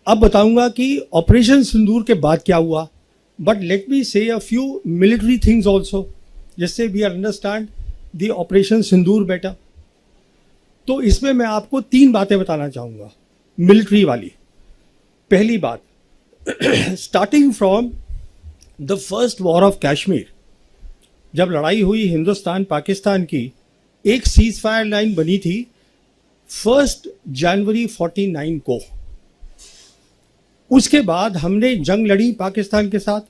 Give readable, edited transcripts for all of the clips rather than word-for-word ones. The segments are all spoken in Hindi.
अब बताऊंगा कि ऑपरेशन सिंदूर के बाद क्या हुआ, but let me say a few military things also, जिससे we understand the operation Sindoor better. तो इसमें मैं आपको 3 बातें बताना चाहूँगा मिलिट्री वाली। पहली बात, starting from the first war of Kashmir, जब लड़ाई हुई हिंदुस्तान पाकिस्तान की, एक सीज फायर लाइन बनी थी 1 जनवरी 49 को। उसके बाद हमने जंग लड़ी पाकिस्तान के साथ,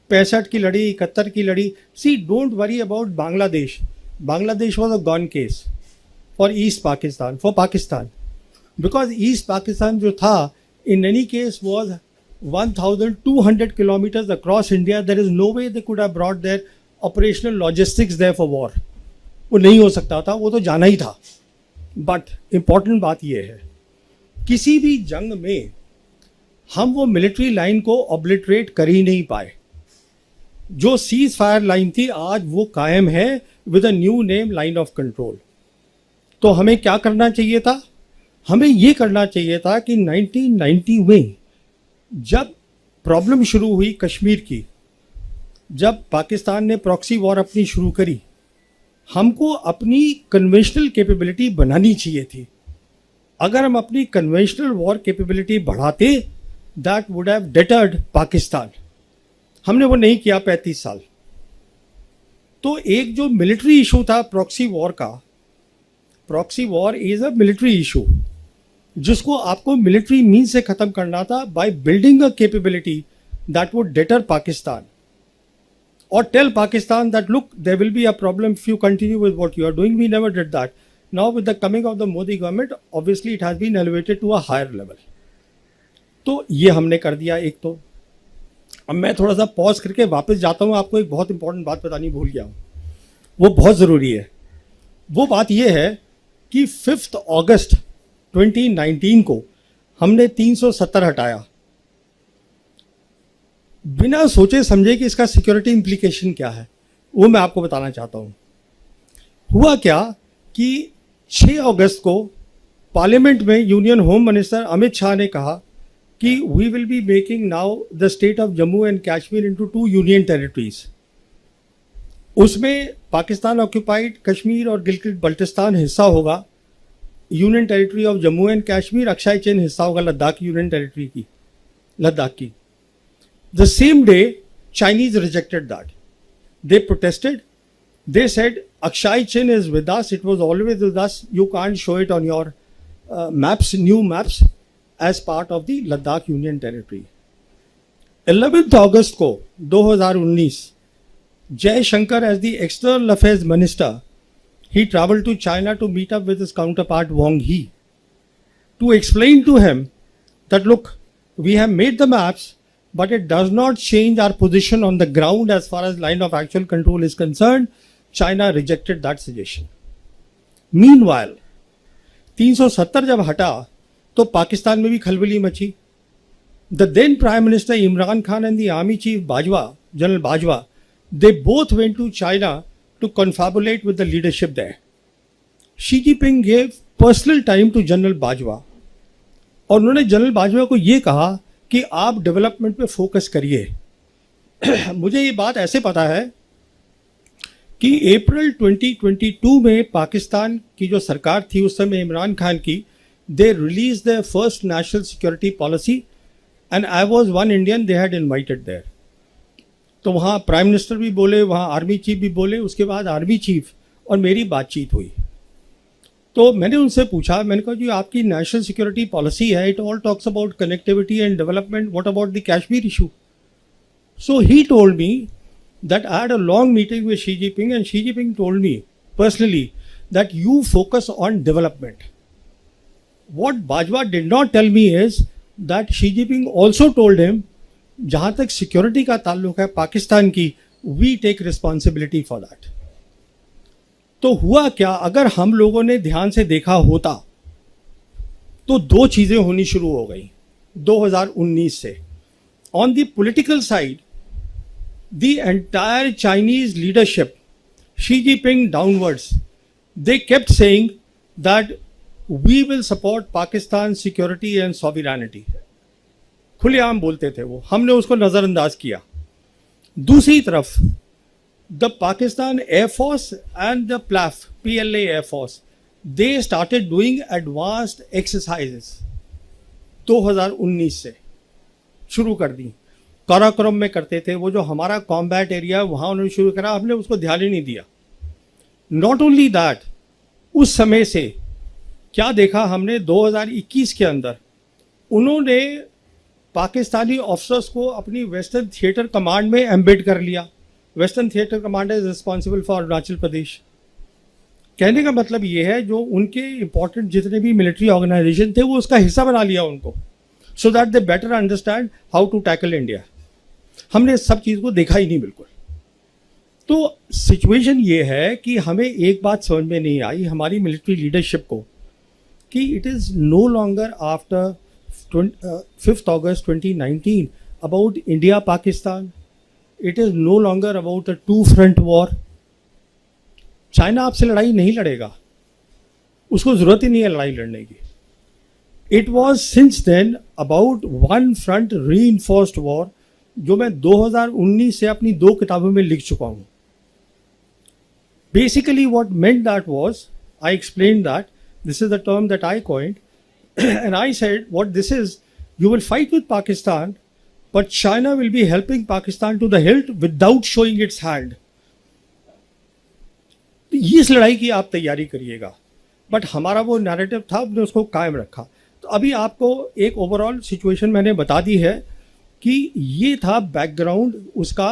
65 की लड़ी, 71 की लड़ी। See don't worry about Bangladesh, Bangladesh was a gone case for east Pakistan, for Pakistan, because east Pakistan जो था in any case was 1200 kilometres across India. There is no way they could have brought their operational logistics there for war. वो नहीं हो सकता था, वो तो जाना ही था। बट इम्पॉर्टेंट बात यह है, किसी भी जंग में हम वो मिलिट्री लाइन को ऑब्लिटरेट कर ही नहीं पाए। जो सीज फायर लाइन थी आज वो कायम है with a new name, line of control. तो हमें क्या करना चाहिए था? हमें ये करना चाहिए था कि 1990 में जब प्रॉब्लम शुरू हुई कश्मीर की, जब पाकिस्तान ने प्रॉक्सी वॉर अपनी शुरू करी, हमको अपनी कन्वेंशनल कैपेबिलिटी बनानी चाहिए थी। अगर हम अपनी कन्वेंशनल वॉर कैपेबिलिटी बढ़ाते, that would have deterred Pakistan. हमने वो नहीं किया 35 साल। तो एक जो मिलिट्री इशू था प्रॉक्सी वॉर का, proxy war is a military issue, जिसको आपको मिलिट्री मीन से खत्म करना था by building a capability that would deter Pakistan or tell Pakistan that look, there will be a problem if you continue with what you are doing. We never did that. Now with the coming of the Modi government, obviously it has been elevated to a higher level. तो ये हमने कर दिया एक। तो अब मैं थोड़ा सा पॉज करके वापस जाता हूँ, आपको एक बहुत इंपॉर्टेंट बात बतानी भूल गया हूँ, वो बहुत ज़रूरी है। वो बात ये है कि 5 अगस्त 2019 को हमने 370 हटाया, बिना सोचे समझे कि इसका सिक्योरिटी इम्प्लीकेशन क्या है, वो मैं आपको बताना चाहता हूँ। हुआ क्या कि 6 अगस्त को पार्लियामेंट में union home minister Amit Shah ने कहा कि we will be making now the state of Jammu and Kashmir into 2 union territories. उसमें पाकिस्तान ऑक्यूपाइड कश्मीर और गिलगित बल्टिस्तान हिस्सा होगा union territory of Jammu and Kashmir, Aksai Chin हिस्सा होगा लद्दाख यूनियन टेरिटरी की, लद्दाख की। The same day, Chinese rejected that. They protested. They said, Akshay Chin is with us. It was always with us. You can't show it on your maps, new maps, as part of the Ladakh Union Territory. 11th August को 2019, Jay Shankar as the External Affairs Minister, he traveled to China to meet up with his counterpart Wang Yi to explain to him that look, we have made the maps, but it does not change our position on the ground as far as line of actual control is concerned. China rejected that suggestion. Meanwhile, 370 जब हटा तो पाकिस्तान में भी खलबली मची। The then Prime Minister Imran Khan and the Army Chief Bajwa, General Bajwa, they both went to China to confabulate with the leadership there. Xi Jinping gave personal time to General Bajwa और उन्होंने जनरल बाजवा को ये कहा कि आप डेवलपमेंट पे फोकस करिए। मुझे ये बात ऐसे पता है कि अप्रैल 2022 में पाकिस्तान की जो सरकार थी उस समय इमरान खान की, they release the first national security policy and I was one Indian they had invited there. तो वहाँ प्राइम मिनिस्टर भी बोले, वहाँ आर्मी चीफ भी बोले, उसके बाद आर्मी चीफ और मेरी बातचीत हुई। तो मैंने उनसे पूछा, मैंने कहा जी आपकी नेशनल सिक्योरिटी पॉलिसी है, it all talks about connectivity and development, what about the Kashmir issue? So he told me that I had a long meeting with Xi Jinping and Xi Jinping told me personally that you focus on development. What Bajwa did not tell me is that Xi Jinping also told him, जहाँ तक सिक्योरिटी का ताल्लुक है पाकिस्तान की, we take responsibility for that. तो हुआ क्या, अगर हम लोगों ने ध्यान से देखा होता तो 2 चीजें होनी शुरू हो गई 2019 से। On the political side, the entire Chinese leadership, Xi Jinping downwards, they kept saying that we will support Pakistan security and sovereignty. खुलेआम बोलते थे वो, हमने उसको नज़रअंदाज किया। दूसरी तरफ the Pakistan air force and the प्लाफ PLA air force, they started doing advanced exercises 2019 से शुरू कर दी। काराकोरम में करते थे, वो जो हमारा कॉम्बैट एरिया वहाँ उन्होंने शुरू करा, हमने उसको ध्यान ही नहीं दिया। नॉट ओनली दैट, उस समय से क्या देखा हमने 2021 के अंदर उन्होंने पाकिस्तानी ऑफिसर्स को अपनी वेस्टर्न थिएटर कमांड में एम्बेड कर लिया। Western theatre command is responsible for Arunachal Pradesh. कहने का मतलब ये है जो उनके इंपॉर्टेंट जितने भी मिलिट्री ऑर्गेनाइजेशन थे वो उसका हिस्सा बना लिया उनको, so that they better understand how to tackle India. हमने इस सब चीज़ को देखा ही नहीं बिल्कुल। तो सिचुएशन ये है कि हमें एक बात समझ में नहीं आई हमारी मिलिट्री लीडरशिप को कि it is no longer after 5th August 2019 about India Pakistan. It is no longer about a two front war. China आपसे लड़ाई नहीं लड़ेगा, उसको ज़रूरत ही नहीं है लड़ाई लड़ने की। It was since then about one front reinforced war, जो मैं 2019 से अपनी 2 किताबों में लिख चुका हूँ। Basically what meant that was, I explain that this is the term that I coined, and I said what this is, you will fight with Pakistan, but China will be helping Pakistan to the hilt without showing its hand. इस लड़ाई की आप तैयारी करिएगा, बट हमारा वो नैरेटिव था, हमने उसको कायम रखा। तो अभी आपको एक ओवरऑल सिचुएशन मैंने बता दी है कि ये था बैकग्राउंड उसका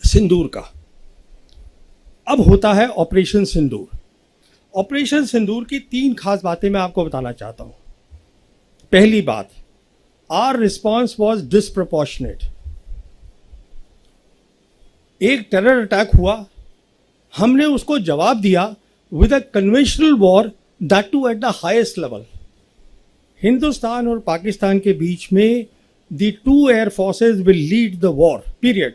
सिंदूर का। अब होता है ऑपरेशन सिंदूर। ऑपरेशन सिंदूर की 3 खास बातें मैं आपको बताना चाहता हूं। पहली बात, आवर रिस्पॉन्स वॉज डिसप्रोपोर्शनेट। एक टेरर अटैक हुआ, हमने उसको जवाब दिया with a conventional war, that too at the highest level. Hindustan और पाकिस्तान के बीच में the 2 air forces will lead the war period.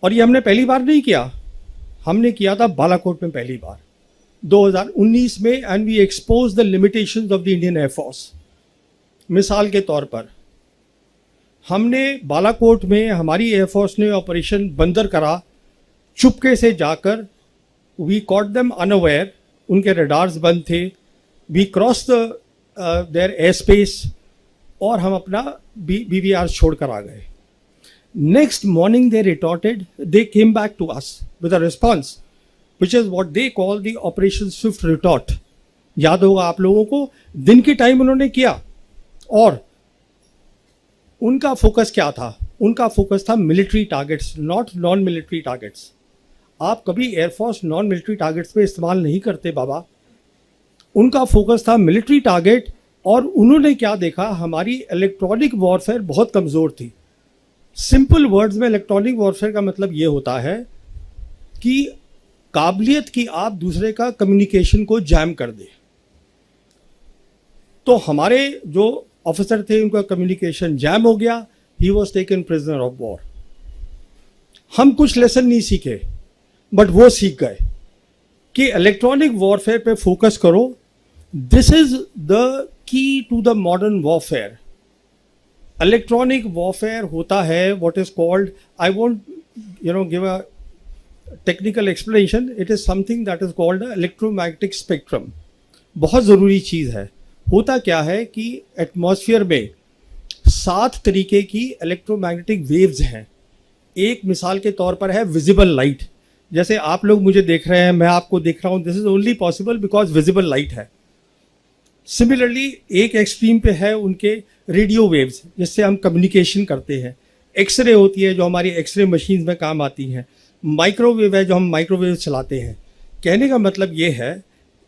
और ये हमने पहली बार नहीं किया, हमने किया था बालाकोट में पहली बार 2019 में, and we expose the limitations of the Indian air force. मिसाल के तौर पर हमने बालाकोट में हमारी एयरफोर्स ने ऑपरेशन बंदर करा, चुपके से जाकर वी कॉट देम अनअवेयर, उनके रडार्स बंद थे, we cross their air space और हम अपना BVR छोड़कर आ गए। Next morning they retorted, they came back to us with a response which is what they call the Operation Swift Retort। याद होगा आप लोगों को, दिन के टाइम उन्होंने किया और उनका फोकस क्या था? उनका फोकस था military targets, not non military targets. आप कभी एयरफोर्स नॉन मिलिट्री टारगेट्स पे इस्तेमाल नहीं करते बाबा। उनका फोकस था मिलिट्री टारगेट, और उन्होंने क्या देखा, हमारी इलेक्ट्रॉनिक वॉरफेयर बहुत कमज़ोर थी। सिंपल वर्ड्स में इलेक्ट्रॉनिक वॉरफेयर का मतलब ये होता है कि काबिलियत की आप दूसरे का कम्युनिकेशन को जैम कर दे। तो हमारे जो ऑफिसर थे उनका कम्युनिकेशन जैम हो गया, he was taken prisoner of war. हम कुछ लेसन नहीं सीखे, बट वो सीख गए कि इलेक्ट्रॉनिक वॉरफेयर पे फोकस करो। This is the key to the modern warfare. Electronic warfare होता है what is called, I won't give a technical explanation, it is something that is called electromagnetic spectrum. बहुत ज़रूरी चीज़ है। होता क्या है कि एटमॉस्फेयर में 7 तरीके की इलेक्ट्रोमैग्नेटिक वेव्स हैं। एक मिसाल के तौर पर है विजिबल लाइट। जैसे आप लोग मुझे देख रहे हैं, मैं आपको देख रहा हूँ, this is only possible because visible light है। सिमिलरली एक एक्सट्रीम पे है उनके रेडियो वेव्स, जिससे हम कम्युनिकेशन करते हैं। एक्सरे होती है जो हमारी एक्सरे मशीन में काम आती हैं। माइक्रोवेव है जो हम माइक्रोवेव चलाते हैं। कहने का मतलब ये है,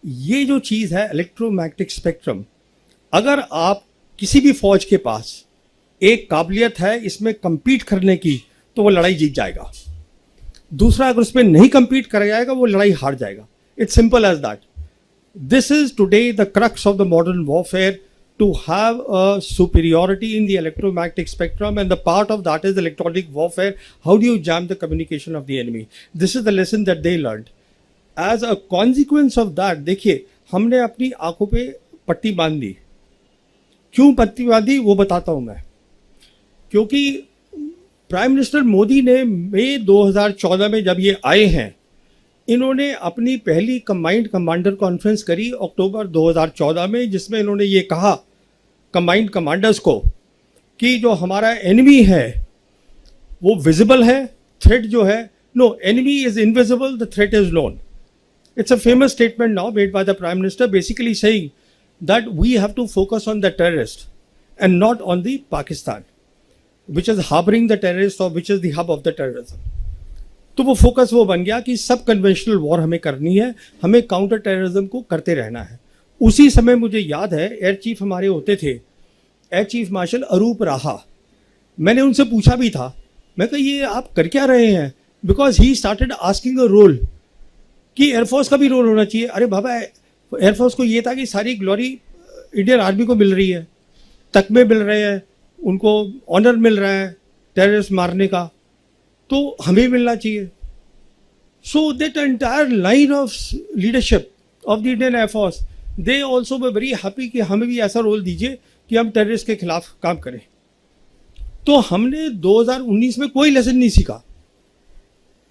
ये जो चीज़ है इलेक्ट्रोमैग्नेटिक स्पेक्ट्रम, अगर आप किसी भी फौज के पास एक काबिलियत है इसमें compete करने की, तो वो लड़ाई जीत जाएगा। दूसरा अगर उसमें नहीं compete कर जाएगा, वो लड़ाई हार जाएगा। It's simple as that. This is today the crux of the modern warfare, to have a superiority in the electromagnetic spectrum, and the part of that is electronic warfare. How do you jam the communication of the enemy? This is the lesson that they learned. As a consequence of that, देखिए हमने अपनी आंखों पे पट्टी बांध दी। क्यों पट्टी बांधी वो बताता हूँ मैं। क्योंकि प्राइम मिनिस्टर मोदी ने मई 2014 में जब ये आए हैं, इन्होंने अपनी पहली कंबाइंड कमांडर कॉन्फ्रेंस करी अक्टूबर 2014 में, जिसमें इन्होंने ये कहा कंबाइंड कमांडर्स को कि जो हमारा एनिमी है वो विजिबल है, थ्रेट जो है, no, enemy is invisible, the threat is known. It's a famous statement now made by the Prime Minister, basically saying that we have to focus on the terrorist and not on the Pakistan, which is harboring the terrorists or which is the hub of the terrorism. तो वो फोकस वो बन गया कि सब कन्वेंशनल वॉर हमें करनी है, हमें काउंटर टेररिज्म को करते रहना है. उसी समय मुझे याद है एयर चीफ हमारे होते थे, एयर चीफ मार्शल अरूप राहा. मैंने उनसे पूछा भी था, मैं कहा ये आप कर क्या रहे हैं, because he started asking a role कि एयरफोर्स का भी रोल होना चाहिए. अरे बाबा, एयरफोर्स को ये था कि सारी ग्लोरी इंडियन आर्मी को मिल रही है, तकमे मिल रहे हैं, उनको ऑनर मिल रहा है टेररिस्ट मारने का, तो हमें मिलना चाहिए. So that entire line of leadership of the Indian air force, they also way very happy कि हमें भी ऐसा रोल दीजिए कि हम टेररिस्ट के खिलाफ काम करें. तो हमने 2019 में कोई लेसन नहीं सीखा.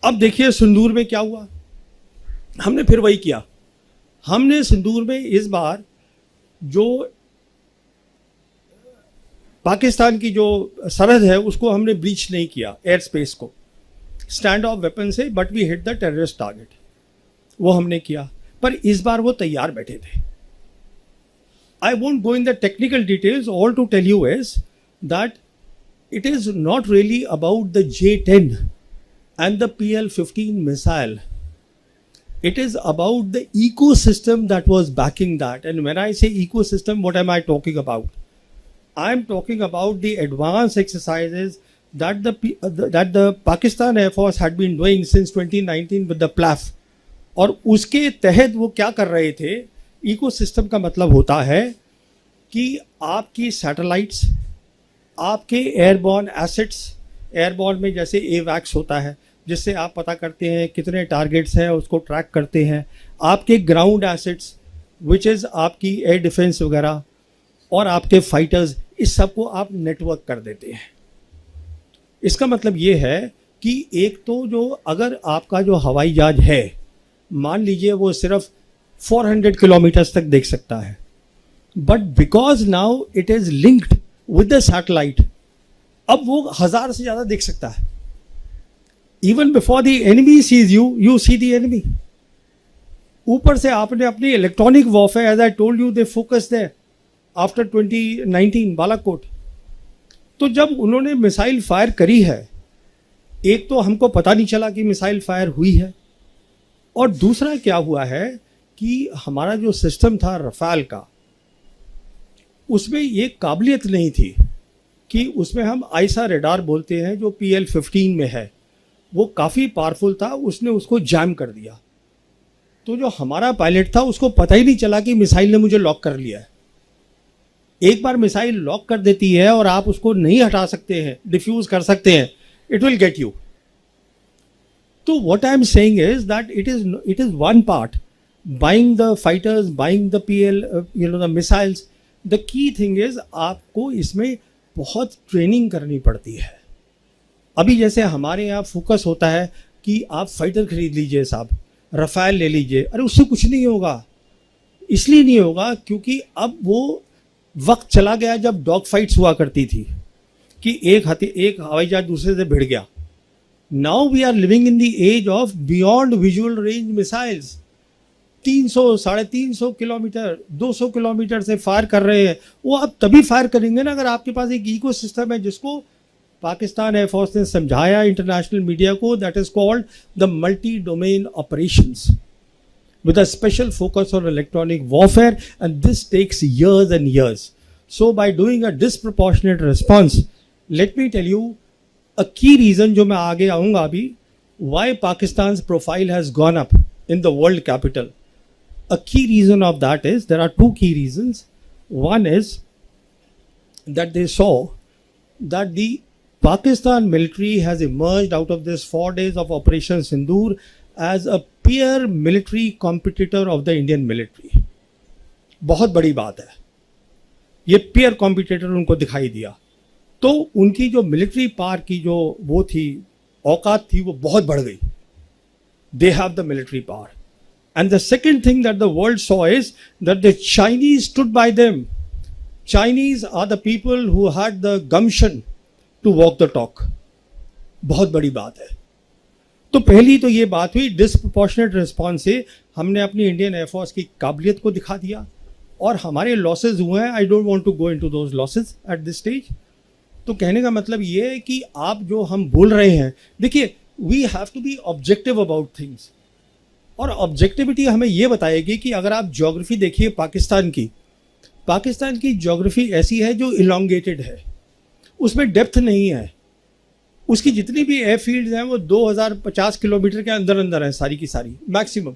अब देखिए सिंदूर में क्या हुआ, हमने फिर वही किया. हमने सिंदूर में इस बार जो पाकिस्तान की जो सरहद है उसको हमने ब्रीच नहीं किया, एयर स्पेस को, स्टैंड ऑफ वेपन से, but we hit the terrorist target, वो हमने किया. पर इस बार वो तैयार बैठे थे. I won't go in the technical details, all to tell you is that it is not really about the J-10 and the PL-15 missile. It is about the ecosystem that was backing that. And when I say ecosystem, what am I talking about? I am talking about the advanced exercises that the Pakistan Air Force had been doing since 2019 with the PLAF. और उसके तहत वो क्या कर रहे थे, इकोसिस्टम का मतलब होता है कि आपकी सैटेलाइट्स, आपके एयरबॉर्न एसेट्स, एयरबॉर्न में जैसे AWACS होता है जिससे आप पता करते हैं कितने टारगेट्स हैं, उसको ट्रैक करते हैं, आपके ग्राउंड एसेट्स विच इज़ आपकी एयर डिफेंस वगैरह, और आपके फाइटर्स, इस सब को आप नेटवर्क कर देते हैं. इसका मतलब ये है कि एक तो जो अगर आपका जो हवाई जहाज है, मान लीजिए वो सिर्फ 400 किलोमीटर्स तक देख सकता है, but because now it is linked with the satellite, अब वो 1000 से ज़्यादा देख सकता है. Even before the enemy sees you, you see the enemy. ऊपर से आपने अपनी electronic warfare, as I told you, they focus there after 2019 Balakot. तो जब उन्होंने मिसाइल फायर करी है, एक तो हमको पता नहीं चला कि मिसाइल फायर हुई है, और दूसरा क्या हुआ है कि हमारा जो सिस्टम था रफाल का, उसमें ये काबिलियत नहीं थी कि उसमें हम आइसा रेडार बोलते हैं जो PL-15 में है, वो काफ़ी पावरफुल था, उसने उसको जैम कर दिया. तो जो हमारा पायलट था उसको पता ही नहीं चला कि मिसाइल ने मुझे लॉक कर लिया है. एक बार मिसाइल लॉक कर देती है और आप उसको नहीं हटा सकते हैं, डिफ्यूज कर सकते हैं, इट विल गेट यू. तो what I am saying is that it is one part, buying the fighters, buying the PL, the missiles. The key thing is आपको इसमें बहुत ट्रेनिंग करनी पड़ती है. अभी जैसे हमारे यहाँ फोकस होता है कि आप फाइटर खरीद लीजिए साहब, रफाल ले लीजिए, अरे उससे कुछ नहीं होगा. इसलिए नहीं होगा क्योंकि अब वो वक्त चला गया जब डॉग फाइट्स हुआ करती थी कि एक हवाई जहाज दूसरे से भिड़ गया. Now we are living in the age of beyond visual range missiles. 300, 350 kilometre, 200 kilometre से फायर कर रहे हैं. वो आप तभी फायर करेंगे ना अगर आपके पास एक इको सिस्टम है, जिसको पाकिस्तान एयरफोर्स ने समझाया इंटरनेशनल मीडिया को, that is called the multi domain operations with a special focus on electronic warfare, and this takes years and years. So by doing a disproportionate response, let me tell you a key reason जो मैं आगे आऊँगा अभी, why Pakistan's profile has gone up in the world capital. A key reason of that is, there are two key reasons. One is that they saw that the Pakistan military has emerged out of this 4 days of Operation Sindoor as a peer military competitor of the Indian military. बहुत बड़ी बात है, ये peer competitor उनको दिखाई दिया. तो उनकी जो मिलिट्री पावर की जो वो थी, औकात थी, वो बहुत बढ़ गई. They have the military power. And the second thing that the world saw is that the Chinese stood by them. Chinese are the people who had the gumption to walk the talk. बहुत बड़ी बात है. तो पहली तो ये बात हुई, डिसप्रोपोर्शनेट रिस्पॉन्स से हमने अपनी इंडियन एयरफोर्स की काबिलियत को दिखा दिया और हमारे लॉसेज हुए हैं. I don't want to go into those losses at this stage. तो कहने का मतलब ये है कि आप जो हम बोल रहे हैं, देखिए, we have to be objective about things. और ऑब्जेक्टिविटी हमें ये बताएगी कि अगर आप ज्योग्राफी देखिए पाकिस्तान की ज्योग्राफी ऐसी है जो इलोंगेटेड है, उसमें डेप्थ नहीं है. उसकी जितनी भी एयरफील्ड्स हैं वो 2050 किलोमीटर के अंदर अंदर हैं सारी की सारी मैक्सिमम.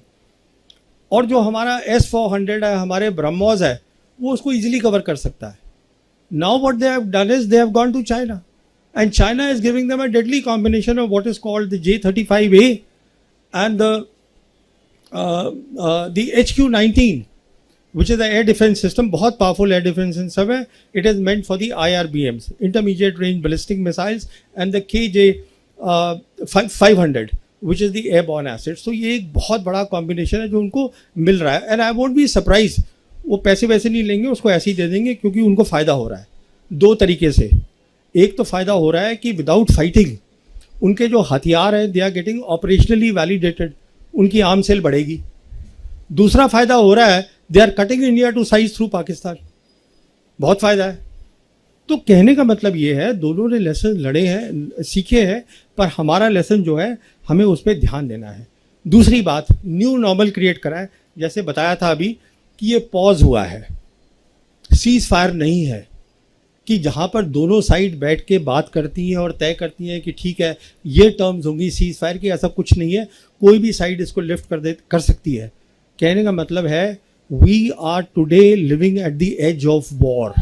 और जो हमारा S-400 है, हमारे ब्रह्मोस है, वो उसको इजीली कवर कर सकता है. Now what they have done is they have gone to China, and China is giving them a deadly combination of what is called the J-35A and the HQ-19, which is the air defense system. बहुत powerful air defense system है. It is meant for the IRBMs, intermediate range ballistic missiles, and the KJ-500, which is the airborne assets. तो ये एक बहुत बड़ा combination है जो उनको मिल रहा है. And I won't be surprised, वो पैसे वैसे नहीं लेंगे, उसको ऐसे ही दे देंगे क्योंकि उनको फ़ायदा हो रहा है दो तरीके से. एक तो फ़ायदा हो रहा है कि विदाउट फाइटिंग उनके जो हथियार हैं they are getting operationally validated, उनकी आर्म सेल बढ़ेगी. दूसरा फ़ायदा हो रहा है, they are cutting India to size through Pakistan. बहुत फ़ायदा है. तो कहने का मतलब ये है, दोनों ने लेसन लड़े हैं, सीखे हैं, पर हमारा लेसन जो है हमें उस पर ध्यान देना है. दूसरी बात, न्यू नॉर्मल क्रिएट करा है. जैसे बताया था अभी कि ये पॉज हुआ है, सीज फायर नहीं है कि जहाँ पर दोनों साइड बैठ के बात करती हैं और तय करती हैं कि ठीक है ये टर्म्स होंगी सीज फायर की. ऐसा कुछ नहीं है, कोई भी साइड इसको लिफ्ट कर सकती है. कहने का मतलब है we are today living at the age of war.